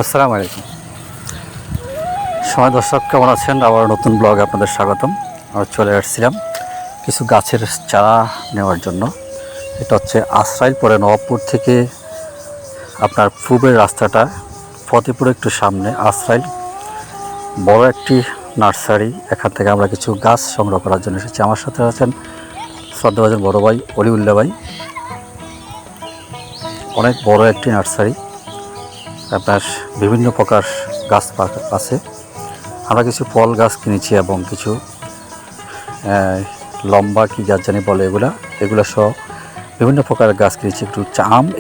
আসসালামু আলাইকুম। সময় দর্শক কেমন আছেন? আবার নতুন ব্লগে আপনাদের স্বাগতম। আমরা চলে আসছিলাম কিছু গাছের চারা নেওয়ার জন্য। এটা হচ্ছে আশ্রাইল পরে নবাবপুর থেকে আপনার পূবের রাস্তাটা ফতেপুর একটু সামনে আশ্রাইল বড় একটি নার্সারি। এখান থেকে আমরা কিছু গাছ সংগ্রহ করার জন্য এসেছি। আমার সাথে আছেন শ্রদ্ধাভাজন বড় ভাই অলিউল্লাহ ভাই। অনেক বড় একটি নার্সারি, আপনার বিভিন্ন প্রকার গাছ আছে। আমরা কিছু ফল গাছ কিনেছি এবং কিছু লম্বা কি গাছ জানি বলে এগুলা সহ বিভিন্ন প্রকার গাছ কিনেছি। একটু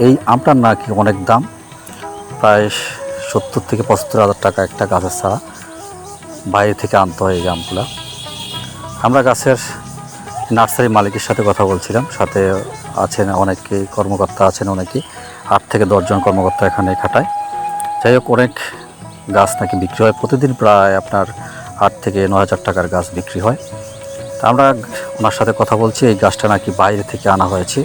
এই আমটার নাকি অনেক দাম, প্রায় 70 থেকে 75 হাজার টাকা একটা গাছের ছাড়া, বাইরে থেকে আনতে হয় এই আমগুলা। আমরা গাছের নার্সারি মালিকের সাথে কথা বলছিলাম, সাথে আছেন অনেকে কর্মকর্তা আছেন, অনেকে 8 থেকে 10 জন কর্মকর্তা এখানে খাটায়। যাই হোক, অনেক গাছ নাকি বিক্রি হয় প্রতিদিন, প্রায় আপনার 8 থেকে 9 হাজার টাকার গাছ বিক্রি হয়। তা আমরা ওনার সাথে কথা বলছি, এই গাছটা নাকি বাইরে থেকে আনা হয়েছে।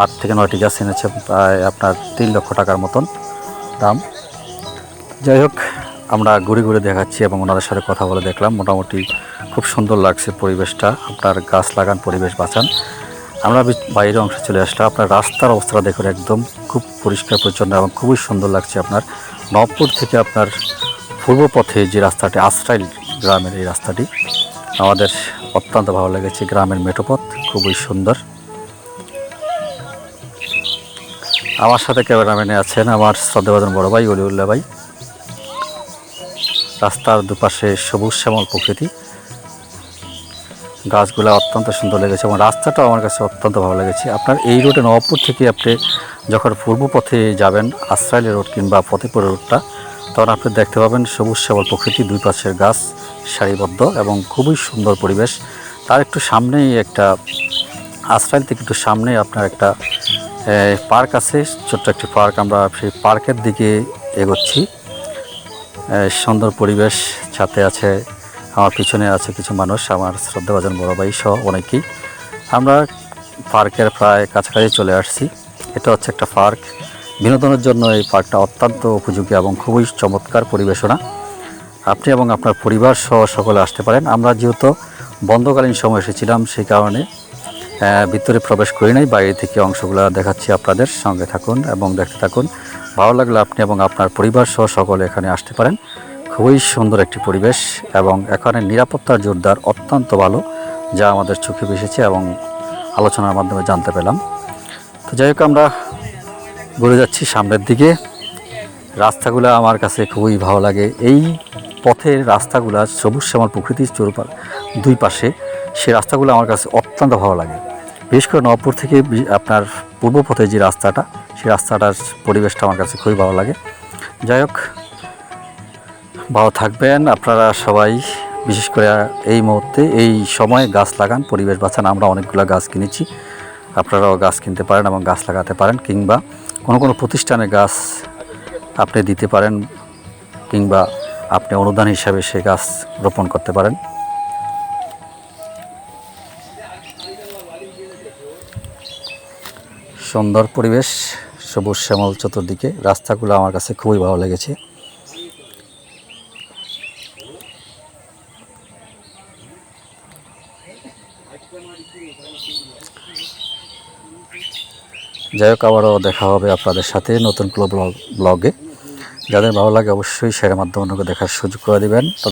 8 থেকে 9টি গাছ এনেছে, প্রায় আপনার 3 লক্ষ টাকার মতন দাম। যাই হোক, আমরা ঘুরে ঘুরে দেখাচ্ছি এবং ওনাদের সাথে কথা বলে দেখলাম, মোটামুটি খুব সুন্দর লাগছে পরিবেশটা। আপনার গাছ লাগান, পরিবেশ বাঁচান। আমরা বাইরের অংশে চলে আসলাম। আপনার রাস্তার অবস্থা দেখুন, একদম খুব পরিষ্কার পরিচ্ছন্ন এবং খুবই সুন্দর লাগছে। আপনার নবপুর থেকে আপনার পূর্ব পথে যে রাস্তাটি, আশ্রাইল গ্রামের এই রাস্তাটি আমাদের অত্যন্ত ভালো লেগেছে। গ্রামের মেঠোপথ খুবই সুন্দর। আমার সাথে ক্যামেরাম্যানে আছেন আমার শ্রদ্ধাভাজন বড় ভাই অলিউল্লাহ ভাই। রাস্তার দুপাশে সবুজ শ্যামল প্রকৃতি, গাছগুলো অত্যন্ত সুন্দর লেগেছে এবং রাস্তাটাও আমার কাছে অত্যন্ত ভালো লেগেছে। আপনার এই রোডে নবাবপুর থেকে আপনি যখন পূর্ব পথে যাবেন, আশ্রাইলের রোড কিংবা ফতেপুর রোডটা, তখন আপনি দেখতে পাবেন সবুজ শ্যামল প্রকৃতি, দুই পাশের গাছ সারিবদ্ধ এবং খুবই সুন্দর পরিবেশ। তার একটু সামনেই একটা, আশ্রাইল থেকে একটু সামনেই আপনার একটা পার্ক আছে, ছোট্ট একটি পার্ক। আমরা সেই পার্কের দিকে এগোচ্ছি। সুন্দর পরিবেশ, সাথে আছে আমার পিছনে আছে কিছু মানুষ, আমার শ্রদ্ধাভাজন বড় ভাই সহ অনেকেই। আমরা পার্কের প্রায় কাছাকাছি চলে আসছি। এটা হচ্ছে একটা পার্ক, বিনোদনের জন্য এই পার্কটা অত্যন্ত উপযোগী এবং খুবই চমৎকার পরিবেশনা। আপনি এবং আপনার পরিবার সহ সকলে আসতে পারেন। আমরা যেহেতু বন্ধকালীন সময় এসেছিলাম, সেই কারণে ভিতরে প্রবেশ করি নাই, বাইরে থেকে অংশগুলো দেখাচ্ছি। আপনাদের সঙ্গে থাকুন এবং দেখতে থাকুন। ভালো লাগলে আপনি এবং আপনার পরিবার সহ সকলে এখানে আসতে পারেন। খুবই সুন্দর একটি পরিবেশ এবং এখানে নিরাপত্তার জোরদার অত্যন্ত ভালো, যা আমাদের চোখে ভেসেছে এবং আলোচনার মাধ্যমে জানতে পেলাম। তো যাই হোক, আমরা ঘুরে যাচ্ছি সামনের দিকে। রাস্তাগুলো আমার কাছে খুবই ভালো লাগে। এই পথের রাস্তাগুলো সবুজ শ্যামল প্রকৃতির দুই পাশে, সেই রাস্তাগুলো আমার কাছে অত্যন্ত ভালো লাগে। বিশেষ করে নবপুর থেকে আপনার পূর্ব পথে যে রাস্তাটা, সেই রাস্তাটার পরিবেশটা আমার কাছে খুবই ভালো লাগে। যাই হোক, ভালো থাকবেন আপনারা সবাই। বিশেষ করে এই মুহূর্তে এই সময়ে গাছ লাগান, পরিবেশ বাঁচান। আমরা অনেকগুলো গাছ কিনেছি, আপনারাও গাছ কিনতে পারেন এবং গাছ লাগাতে পারেন, কিংবা কোনো প্রতিষ্ঠানে গাছ আপনি দিতে পারেন, কিংবা আপনি অনুদান হিসাবে সে গাছ রোপণ করতে পারেন। সুন্দর পরিবেশ, সবুজ শ্যামল চতুর্দিকে, রাস্তাগুলো আমার কাছে খুবই ভালো লেগেছে। যাই হোক, আবারও দেখা হবে আপনাদের সাথে নতুন ব্লগে। যাদের ভালো লাগে অবশ্যই শেয়ারের মাধ্যমে অন্যকে দেখার সুযোগ করে দেবেন।